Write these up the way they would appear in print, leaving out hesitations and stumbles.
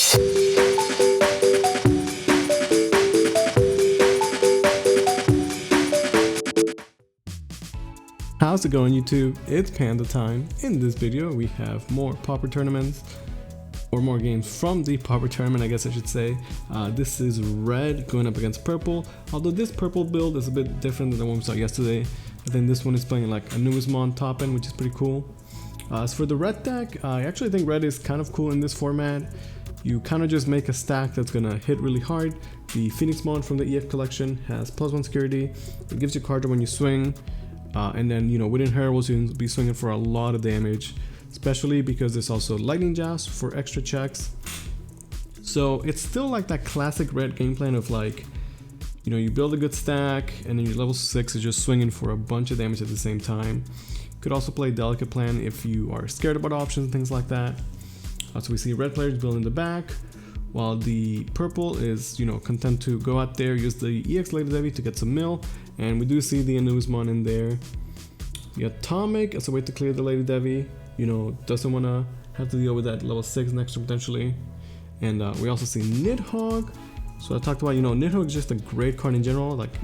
How's it going, YouTube? It's Panda time. In this video we have more Pauper tournaments, or more games from the Pauper tournament, I guess I should say. This is red going up against purple, although this purple build is a bit different than the one we saw yesterday. I think this one is playing like Anubismon top end, which is pretty cool. As for the red deck, I actually think red is kind of cool in this format. You kind of just make a stack that's gonna hit really hard. The Phoenixmon from the EF collection has +1 security. It gives you card when you swing. And then, you know, within Heralds you'll be swinging for a lot of damage, especially because there's also lightning jabs for extra checks. So it's still like that classic red game plan of like, you know, you build a good stack and then your level 6 is just swinging for a bunch of damage at the same time. You could also play delicate plan if you are scared about options and things like that. So we see red players building the back, while the purple is, you know, content to go out there, use the EX Lady Devi to get some mill. And we do see the Anubismon in there. The Atomic as a way to clear the Lady Devi, you know, doesn't want to have to deal with that level 6 next turn potentially. And we also see Nidhogg. So I talked about, you know, Nidhogg is just a great card in general, like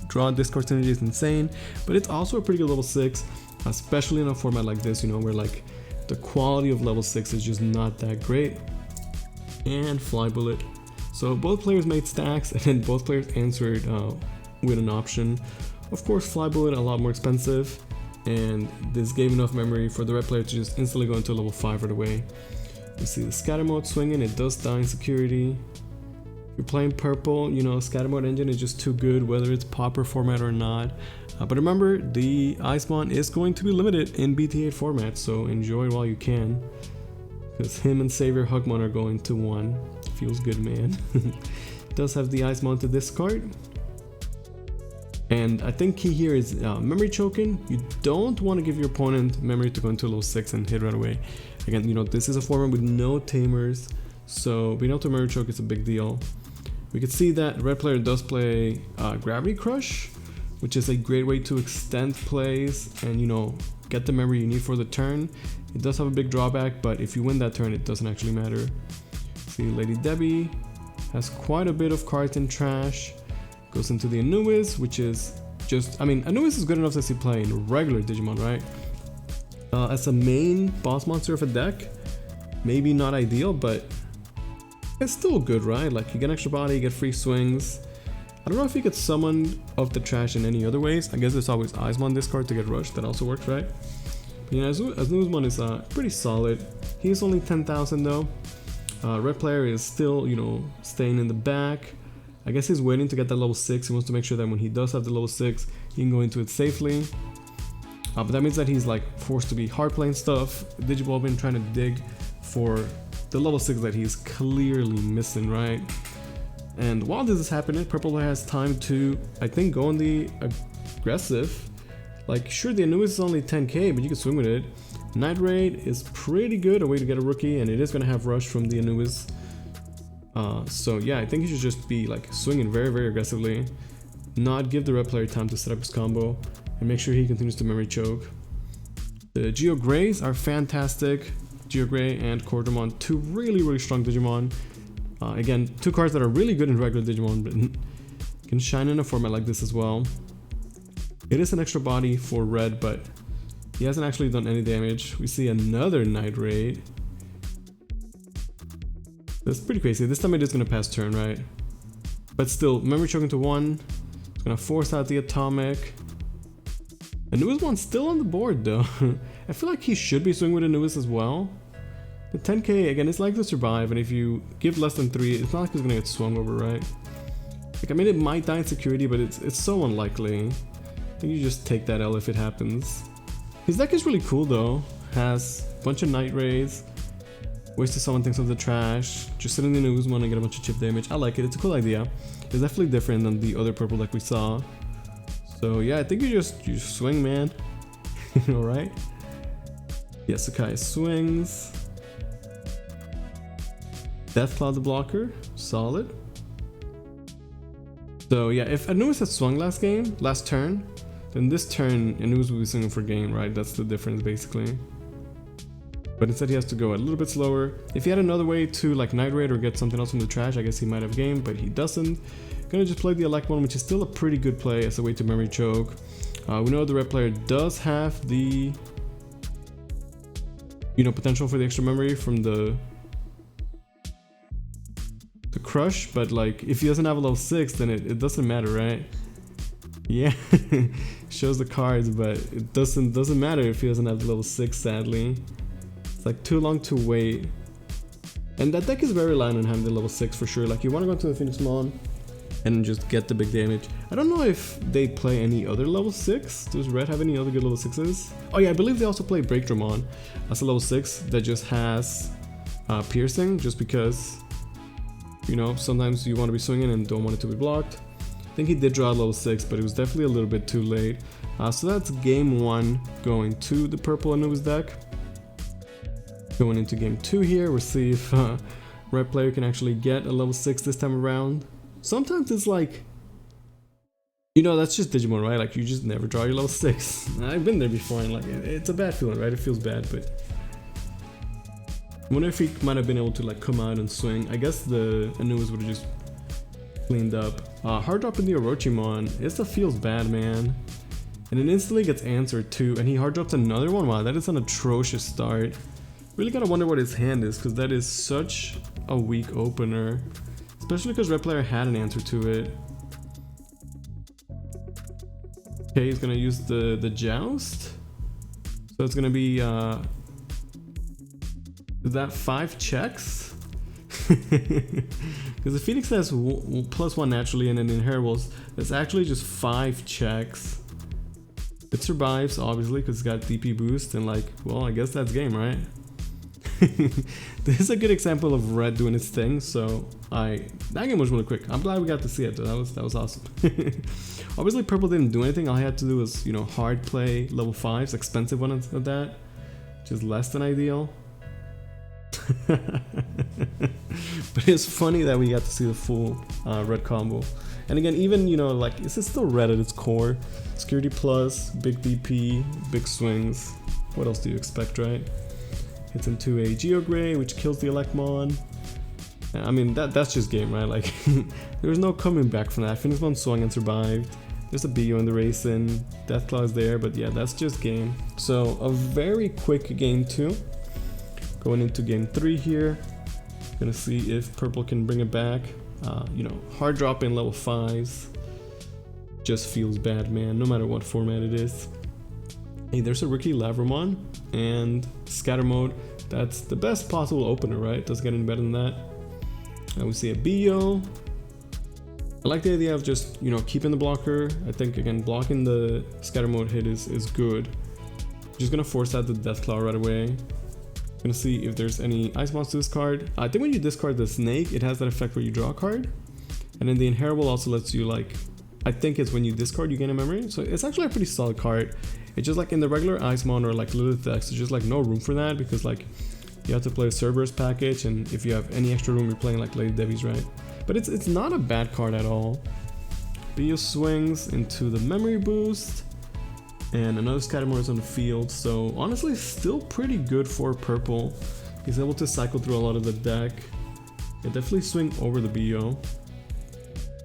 draw discard synergy is insane, but it's also a pretty good level 6, especially in a format like this, you know, where like the quality of level 6 is just not that great. And Fly Bullet. So both players made stacks and then both players answered with an option. Of course, Fly Bullet a lot more expensive, and this gave enough memory for the red player to just instantly go into level 5 right away. You see the scatter mode swinging, it does die in security. If you're playing purple, you know, scatter mode engine is just too good whether it's Pauper format or not. But remember, the Icemon is going to be limited in BT8 format, so enjoy it while you can, because him and Savior Hugmon are going to 1. Feels good, man. Does have the Icemon to discard. And I think key here is memory choking. You don't want to give your opponent memory to go into level 6 and hit right away. Again, you know, this is a format with no tamers, so being able to memory choke is a big deal. We can see that red player does play Gravity Crush, which is a great way to extend plays and, you know, get the memory you need for the turn. It does have a big drawback, but if you win that turn, it doesn't actually matter. See, Lady Debbie has quite a bit of cards in trash. Goes into the Anubis, which is just, I mean, Anubis is good enough to see play in regular Digimon, right? As a main boss monster of a deck, maybe not ideal, but it's still good, right? Like, you get extra body, you get free swings. I don't know if you get summoned off the trash in any other ways. I guess there's always Icemon discard to get rushed, that also works, right? You know, Anubismon is pretty solid. He's only 10,000 though. Red player is still, you know, staying in the back. I guess he's waiting to get that level 6. He wants to make sure that when he does have the level 6, he can go into it safely. But that means that he's like forced to be hard playing stuff. Digiball been trying to dig for the level 6 that he's clearly missing, right? And while this is happening, purple player has time to, I think, go on the aggressive. Like, sure, the Anubis is only 10k, but you can swing with it. Night Raid is pretty good, a way to get a rookie, and it is going to have rush from the Anubis. So yeah, I think he should just be like swinging very, very aggressively, not give the red player time to set up his combo, and make sure he continues to memory choke. The Geo Greys are fantastic. Geo Grey and Quartermon, two really, really strong Digimon. Again, two cards that are really good in regular Digimon, but can shine in a format like this as well. It is an extra body for red, but he hasn't actually done any damage. We see another Night Raid. That's pretty crazy. This time it is going to pass turn, right? But still, memory choking to 1. It's going to force out the Atomic. Anubismon's still on the board though. I feel like he should be swinging with Anubis as well. The 10k, again, it's likely to survive, and if you give less than 3, it's not like he's going to get swung over, right? Like, I mean, it might die in security, but it's so unlikely. I think you just take that L if it happens. His deck is really cool though. Has a bunch of Night Raids. Ways to summon things from the trash, just sit in the Anubismon and get a bunch of chip damage. I like it, it's a cool idea. It's definitely different than the other purple deck we saw. So yeah, I think you swing, man. Alright. Yeah, Sakai swings. Deathclaw the blocker, solid. So yeah, if Anubis had swung last turn, then this turn Anubis will be swinging for game, right? That's the difference basically. but instead he has to go a little bit slower. If he had another way to like Night Raid or get something else from the trash, I guess he might have game, but he doesn't. Gonna just play the Electmon, which is still a pretty good play as a way to memory choke. We know the red player does have the, you know, potential for the extra memory from the crush, but like if he doesn't have a level 6, then it doesn't matter, right? Yeah, shows the cards, but it doesn't matter if he doesn't have the level 6, sadly. It's like too long to wait. And that deck is very reliant on having the level 6 for sure. Like you want to go into the Phoenixmon and just get the big damage. I don't know if they play any other level 6. Does Red have any other good level 6s? Oh yeah, I believe they also play Breakdramon as a level 6 that just has piercing, just because, you know, sometimes you want to be swinging and don't want it to be blocked. I think he did draw level 6, but it was definitely a little bit too late. So that's game 1 going to the purple Anubis deck. Going into game 2 here, we'll see if red player can actually get a level 6 this time around. Sometimes it's like, you know, that's just Digimon, right? Like you just never draw your level 6. I've been there before, and like it's a bad feeling, right? It feels bad, but I wonder if he might have been able to like come out and swing. I guess the Anubis would have just cleaned up. Hard drop in the Orochimon. It feels bad, man. And it instantly gets answered too, and he hard drops another one. Wow, that is an atrocious start. Really gotta wonder what his hand is, because that is such a weak opener. Especially because red player had an answer to it. Okay, he's gonna use the Joust. So it's gonna be is that 5 checks? Because the Phoenix has +1 naturally, and then Inheribles, it's actually just 5 checks. It survives obviously because it's got DP boost, and like, well, I guess that's game, right? This is a good example of red doing its thing. So that game was really quick. I'm glad we got to see it though. That was awesome. Obviously purple didn't do anything. All I had to do was, you know, hard play level 5s, expensive ones at that, which is less than ideal. But it's funny that we got to see the full red combo. And again, even, you know, like this is still red at its core. Security plus, big DP, big swings. What else do you expect, right? Hits into a Geogray, which kills the Electmon. I mean, that's just game, right? Like, there's no coming back from that. Phoenixmon swung and survived. There's a BO in the racing. Deathclaw is there, but yeah, that's just game. So, a very quick game 2. Going into game 3 here. Gonna see if purple can bring it back. You know, hard drop in level 5s. Just feels bad, man, no matter what format it is. Hey, there's a rookie Lavramon and scatter mode. That's the best possible opener, right? Doesn't get any better than that. We see a BO. I like the idea of just, you know, keeping the blocker. I think again blocking the scatter mode hit is good. Just gonna force out the Deathclaw right away. Gonna see if there's any ice monsters to discard. I think when you discard the snake, it has that effect where you draw a card. And then the Inheritable also lets you, like, I think it's when you discard you gain a memory. So it's actually a pretty solid card. It's just like in the regular Icemon or like Lilith decks, there's just like no room for that, because like you have to play a Cerberus package, and if you have any extra room, you're playing like Lady Devi's, right? But it's not a bad card at all. BO swings into the memory boost, and another Scattermore is on the field. So honestly, still pretty good for purple. He's able to cycle through a lot of the deck. Yeah, definitely swing over the BO.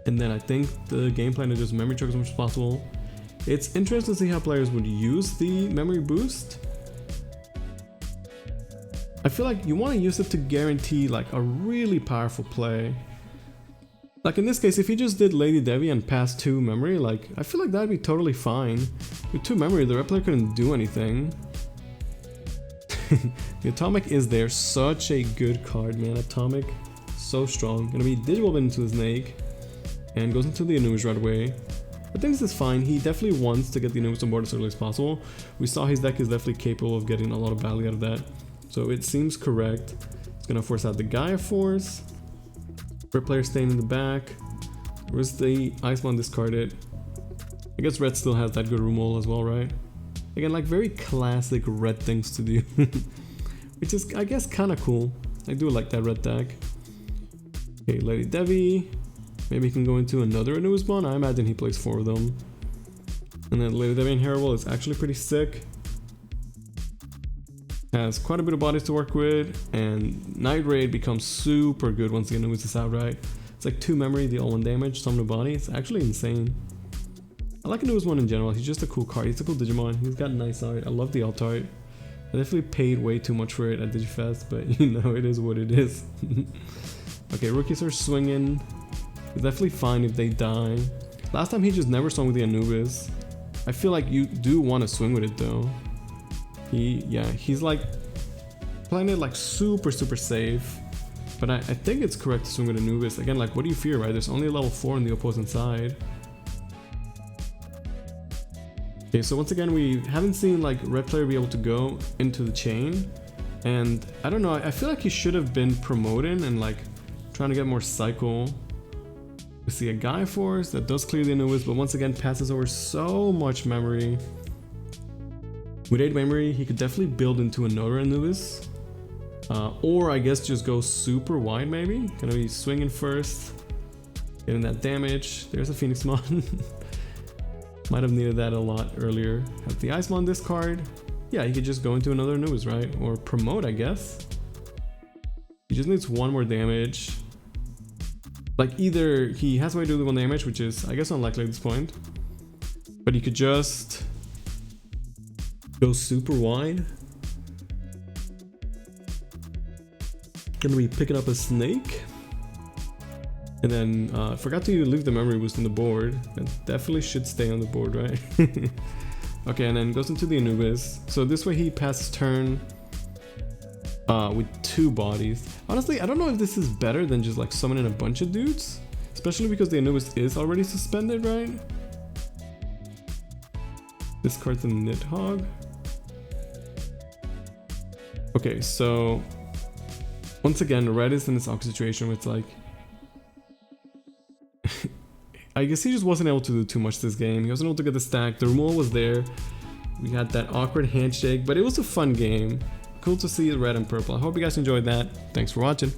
And then I think the game plan is just memory choke as much as possible. It's interesting to see how players would use the memory boost. I feel like you want to use it to guarantee like a really powerful play. Like in this case, if he just did Lady Devi and passed 2 memory, like I feel like that'd be totally fine. With 2 memory, the red player couldn't do anything. The Atomic is there, such a good card, man. Atomic, so strong. Gonna be Digivolve into the Snake, and goes into the Anubis right away. I think this is fine. He definitely wants to get the Anubis on board as early as possible. We saw his deck is definitely capable of getting a lot of value out of that. So it seems correct. It's gonna force out the Gaia Force. Red player staying in the back. Where's the Icemon discarded? I guess red still has that good removal as well, right? Again, like very classic red things to do. Which is, I guess, kind of cool. I do like that red deck. Okay, Lady Devi. Maybe he can go into another Anubismon. I imagine he plays 4 of them. And then Lady Devi Inheritable is actually pretty sick. Has quite a bit of bodies to work with, and Night Raid becomes super good once the Anubis is out, right? It's like 2 memory, the all 1 damage, some new body. It's actually insane. I like Anubismon in general. He's just a cool card. He's a cool Digimon. He's got nice art. I love the alt art. I definitely paid way too much for it at DigiFest, but you know, it is what it is. Okay, rookies are swinging. It's definitely fine if they die. Last time he just never swung with the Anubis. I feel like you do want to swing with it though. He's like playing it like super safe. But I think it's correct to swing with Anubis. Again, like, what do you fear, right? There's only a level 4 on the opposing side. Okay, so once again, we haven't seen like red player be able to go into the chain. And I don't know, I feel like he should have been promoting and like trying to get more cycle. We see a Guy Force that does clear the Anubis, but once again passes over so much memory. With 8 memory, he could definitely build into another Anubis. Or I guess just go super wide maybe. Gonna be swinging first, getting that damage. There's a Phoenixmon. Might have needed that a lot earlier. Have the Icemon discard. Yeah, he could just go into another Anubis, right? Or promote, I guess. He just needs 1 more damage. Like, either he has a way to do the 1 damage, which is I guess unlikely at this point. But he could just go super wide. Gonna be picking up a snake. And then forgot to leave the memory boost on the board. That definitely should stay on the board, right? Okay, and then goes into the Anubis. So this way he passes turn with 2 bodies. Honestly, I don't know if this is better than just like summoning a bunch of dudes. Especially because the Anubis is already suspended, right? This card's a Nidhogg. Okay, so once again, red is in this awkward situation where it's like I guess he just wasn't able to do too much this game. He wasn't able to get the stack. The removal was there. We had that awkward handshake, but it was a fun game. Cool to see red and purple. I hope you guys enjoyed that. Thanks for watching.